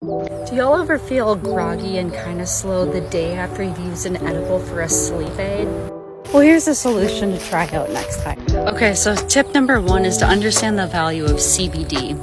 Do y'all ever feel groggy and kind of slow the day after you've used an edible for a sleep aid? Well, here's a solution to try out next time. Okay, so tip number 1 is to understand the value of CBD.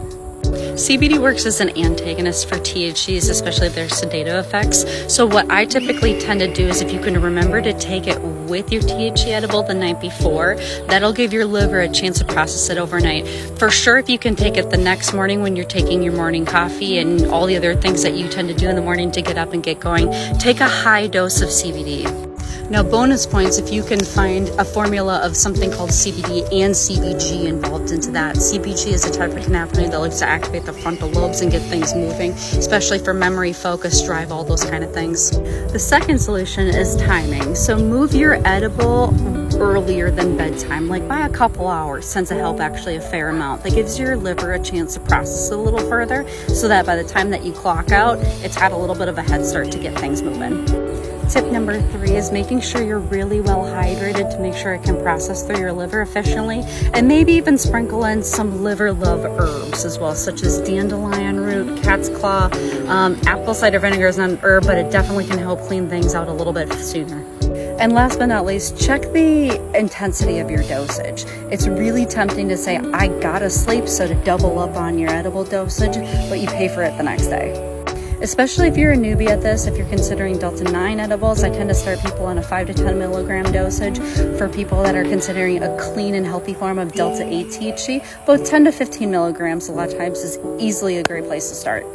CBD works as an antagonist for THCs, especially their sedative effects. So what I typically tend to do is, if you can remember to take it with your THC edible the night before, that'll give your liver a chance to process it overnight. For sure, if you can take it the next morning when you're taking your morning coffee and all the other things that you tend to do in the morning to get up and get going, take a high dose of CBD. Now, bonus points if you can find a formula of something called CBD and CBG involved into that. CBG is a type of cannabinoid that likes to activate the frontal lobes and get things moving, especially for memory, focus, drive, all those kind of things. The second solution is timing. So move your edible earlier than bedtime, like by a couple hours, tends to help actually a fair amount. That gives your liver a chance to process it a little further, so that by the time that you clock out, it's had a little bit of a head start to get things moving. Tip number 3 is making sure you're really well hydrated to make sure it can process through your liver efficiently, and maybe even sprinkle in some liver love herbs as well, such as dandelion root, cat's claw. Apple cider vinegar is not an herb, but it definitely can help clean things out a little bit sooner. And last but not least, check the intensity of your dosage. It's really tempting to say, I gotta sleep, so to double up on your edible dosage, but you pay for it the next day. Especially if you're a newbie at this, if you're considering Delta 9 edibles, I tend to start people on a 5 to 10 milligram dosage. For people that are considering a clean and healthy form of Delta 8 THC, both 10 to 15 milligrams a lot of times is easily a great place to start.